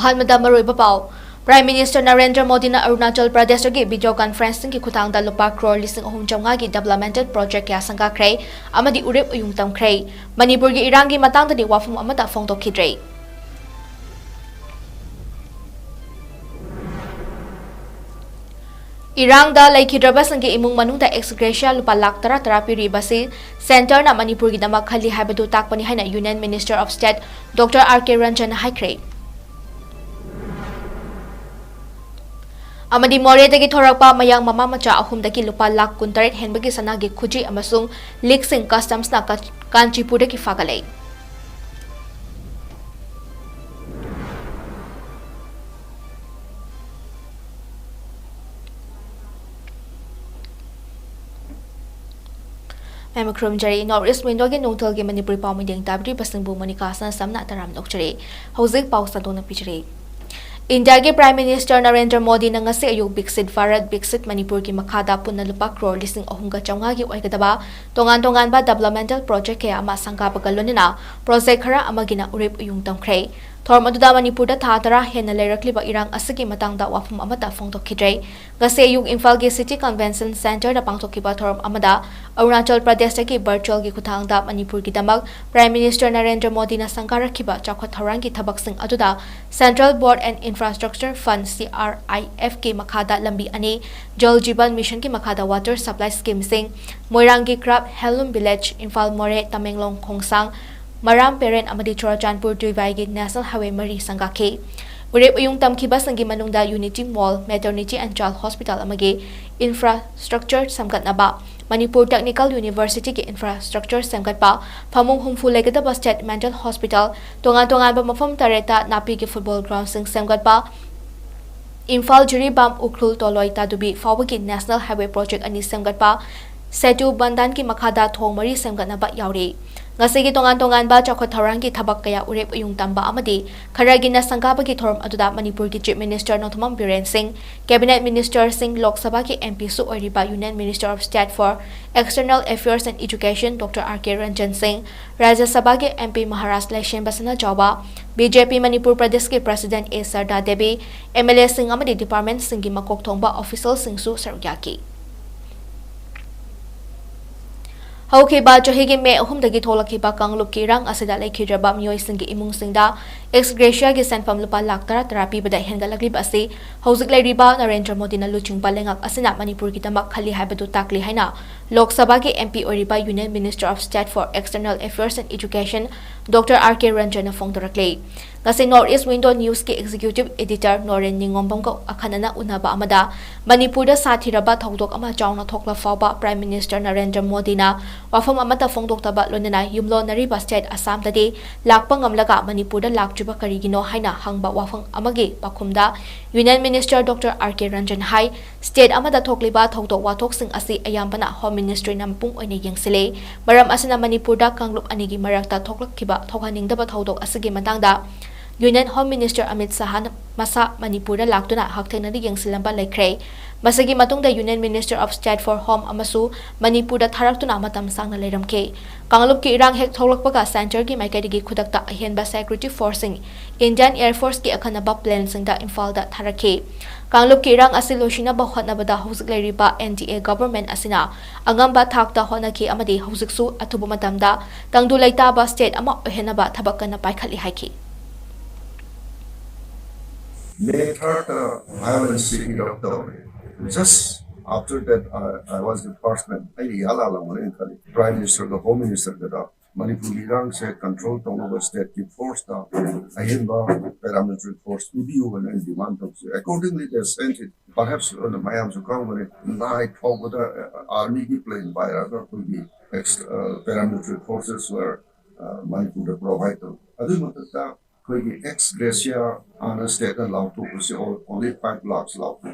Ahanmada Maroi Pau, Prime Minister Narendra Modi na Arunachal Pradesh gi video conferencing ki khutang da lupa crore lising ahum chamnga gi developmental project ya sangka khrei amadi urep uyung tam khrei Manipur gi irang gi matang da di wafum amata phongtok khidrei Irang da laikhidraba sangi imung manung da ex gratia lupa lakh tara piri basi center na Manipur gi damak khali habadu takpani haina Union Minister of State Dr. R.K. Ranjan haikrei Amadi More dagi thorakpa mayang mama macha ahum dagi lupa lakh kuntaret henbagi sanagi khuji amasung liksing customs na Kanchipur dagi fagalei Memokrom jari Northeast window gi nongthal gi Manipur pau mideng tabri pasingbu MONIKA san samna taram dokchare hauzik pau sadona pichre India ke Prime Minister Narendra Modi na ngasi ayuk Biksit Bharat Biksit Manipur ki makhada punna lupa crore lising ahunga chawnga gi oigadaba tongan ba developmental project ke ama sangka pagalonina project khara amagina urip uyung tamkhrei thorm aduda Manipur da thatara hena leirakliba irang asigi matangda wafum amata phongtokhidrei ngasi ayuk Imphal gi City Convention Center da pangtokhiba thorm amada Arunachal Pradesh ki virtual gi khuthangda Manipur gi damak Prime Minister Narendra Modi na sangka rakhiba chawkhat thorang gi thabak sing aduda Central Board and Infrastructure Fund CRIF ki makhada lambi ani 𝐁𝐫𝐸 mission ki makhada water supply scheme sing Moirangi Crab Hellum Village Imphal More Tamenglong Khongsang Maram Peren amadi Churachandpur Tuivai gi National Highway Mari sangakhe urep uyung tamkhiba sangi manungda Unity Mall Maternity and Child Hospital amagi infrastructure samgatnaba Manipur Technical University ki infrastructure samgatpa phamung humfu legadaba State Mental Hospital tongan ba mafam tareta napi ki football ground sing samgatpa Imphal Jiribam Ukrul Toloi Tadubi Fawagi National Highway Project ani samgatpa Setu Bandan ki makhada thong mari samgatnaba yauri ngasigi tongan ba chakot tharang ki thabak kaya urep uyung tamba amadi kharagi na sangkapa ki thorm aduda Manipur ki Chief Minister Nothomam Biren Singh Cabinet Minister Singh Lok Sabha ki MP su oriba Union Minister of State for External Affairs and Education Dr. R.K. Ranjan Singh Rajya Sabha ki MP Maharashtra Leshen Basana Jawa BJP Manipur Pradesh ki President A. Sarda Devi MLA Singh amadi Department Singh ki makok thongba official Singh su sarugyaki Hauke ba johigi me ahum dagi tholaki ba kanglup ki rang asida laikhidraba mioi singi imung singda ex gratia gi senfam lupa lakh tara pi bada hengalagli ba se hauzik lairiba Narendra Modi na luching balengak asina Manipur ki tamak khali haibadu takli haina Lok Sabha ki MP oriba Union Minister of State for External Affairs and Education Dr. R.K. Ranjan na phongdorakle Kasi Northeast Window News ki Executive Editor Noren Ningombam ko akhanana unaba amada Manipur da sathiraba thodok ama chawna thokla fawba Prime Minister Narendra Modi na wafam amata phongdok taba lonana yumlo nariba state Assam tadi lakpa ngamlaga Manipur da lakjuba karigino haina hangba wafang amagi pakhumda Union Minister Dr. R.K. Ranjan hai state amada thokliba thodok wathok sing asi ayambana Home Ministry nampung oine yengsile maram asina Manipur da kanglup anigi marakta thoklakhiba thokhaningdaba thodok asigi matangda Union Home Minister Amit Sahan masa Manipur da laktuna hakthengna yengsilamba laikhrei masagi matungda Union Minister of State for Home amasu Manipur da tharaktuna matam sangna leiramke kanglup ki irang hek tholakpaga center ki maikaidigi khudakta ahenba security forcing Indian Air Force ki akhanaba plane singda Imphal da tharake kanglup ki irang asilosina ba hotnabada hauzik leiriba NDA government asina angamba thakta honaki amadi hauziksu athubu matamda tangdu laitaba state ama ohenaba thabakana paikhali haiki May 3rd, violence heat up down. Just after that, I was the first man. Prime Minister, the Home Minister, the Manipur Irang said control over state keep force down. I paramilitary force review and demand of. Accordingly, they sent it. Perhaps on the Mayam Sukamari, night over the army plane by other to the paramilitary forces were Manipur provided. Ex gratia on a state allowed to only 5 blocks allowed to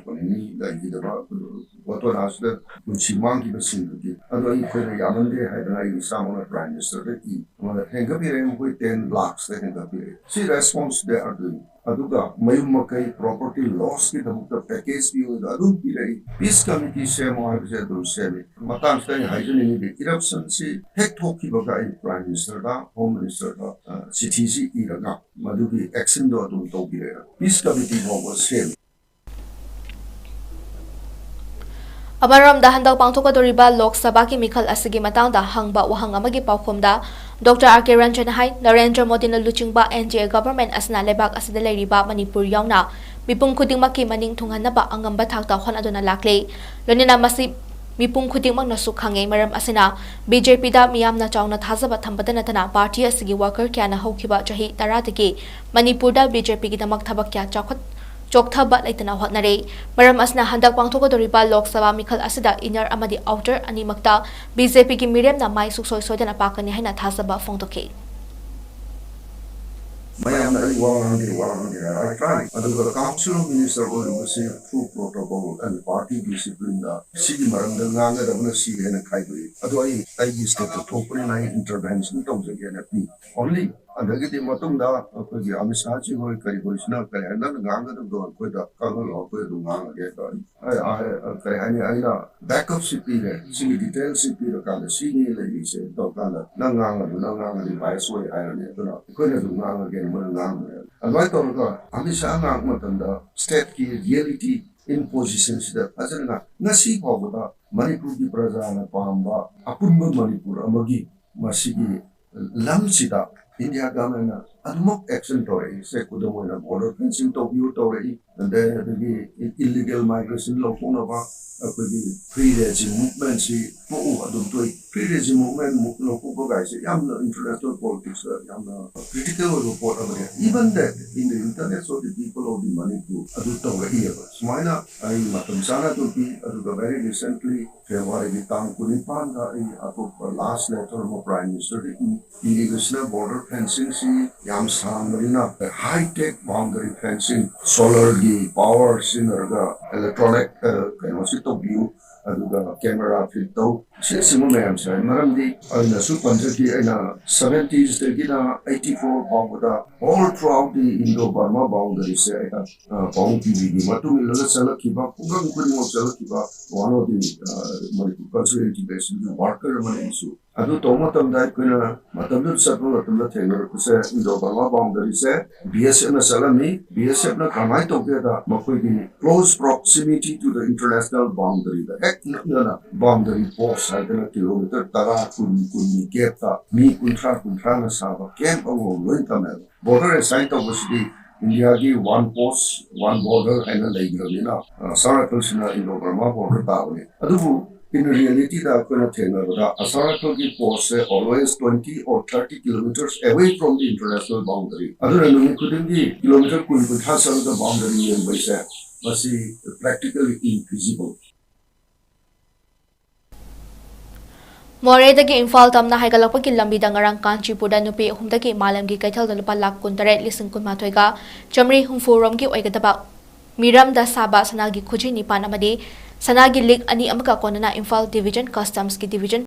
what was the Chimangi vicinity. Although if the Yamande had a someone at Prime Minister, Hengapir with 10 blocks, the Hengapir. See response they are doing. Aduga, Mayumakai property loss ki the package view the Adu Pire. Peace Committee Sam or Semi. Matan Stay hygiene the eruption see Hek Toki Bagai Prime Minister, Home Minister, CTC Iraga, Madubi, Exendo to Peace Committee was same. Amaramda handang pangtukadoriba Lok Sabha ki Mikhal asigi matangda hangba wahang amagi paukhomda Dr. R.K. Ranjan hai Narendra Modi na luchingba NDA government asna lebak asida leiriba Manipur yauna mipung khudingmaki maning thunghanaba angamba thakta hon aduna lakle lonina masi mipung khudingmak na sukhange maram asina BJP da miyamna chawna thazaba thambadana tana party asigi worker kyana hokhiba chahi 10 dagi Manipur da BJP ki damak thabak kya chawkhat Chokthaba laitana hotnare maram asna handak pangthokadoriba Lok Sabha Mikhal asida inner amadi outer animakta BJP ki miriam na mai suksoi soidana pakani haina thasaba phongtoke I tried. The council minister will say through protocol and party discipline. See Maranga Nanga see and Kaibri. Otherwise, I used to open my intervention again at me. Only Andagiti Matunda, the Amisachi or Karibushna, Kayana, Ganga to go with the Kagal of the Manga get I backup city, see detail city, the kind of senior lady said, Dokana, Nanga, the Viceroy Iron, couldn't do Nanga again. And I thought, Amisha Matanda, state key reality in positions that Azana, Nasi Pavada, Manipur Praza, Pamba, Apumba Manipur, Amagi, Masigi, Lamsita, India Gamana, and mock action toy, Sekudamoina border fencing Tokyo Tory, and then the illegal migration Lokonova, pre-regime movement, pre-regime movement, local guys, Yamna international politics, Yamna critical report of it. Even that in the internet, so the people of the Manipur, Aduta here. Smina, I Matamsana to be very recently, February, Tangkunipan, last letter of Prime Minister in the border fencing, Yamsan Marina, high-tech boundary fencing, solar power, synerga, electronic, view, camera fit though. Simo ma'am say, Maramdi, the Supanjaki in 70s, the 84 Pavada, all throughout the Indo-Burma boundaries, Pong TV, Matumi Salakiba, Pungan Kumo Salakiba, one of the cultural integration worker issue. Adu Tomatam that Kuna, Matamud Sapu, Taylor, Indo-Burma boundaries, BSM Salami, BSM Kamai together, Makwiki, close proximity to the international boundary, the heck boundary post. Kilometer Tara Kuni Geta, Mi Kuntrana Sava, Camp of Wintermel. Border and site of the India give one post, one border, and a lake. Sarakulsina in Burma border town. Adubu, in reality, the Kunatena, the Sarakulgi post always 20 or 30 kilometers away from the international boundary. Other than couldn't be kilometer could hassle the boundary and by that, but practically infeasible. Moredagi Imphal tamna haigalakpagi lambida ngarang Kanchipurda nupi humdagi malamgi kaithal lupa lakh 13,000 ga chamri humfuromgi oigadaba miramda saba sanagi khuji nipan amadi sanagi lig ani amaka konana Imphal Division Customs ki Division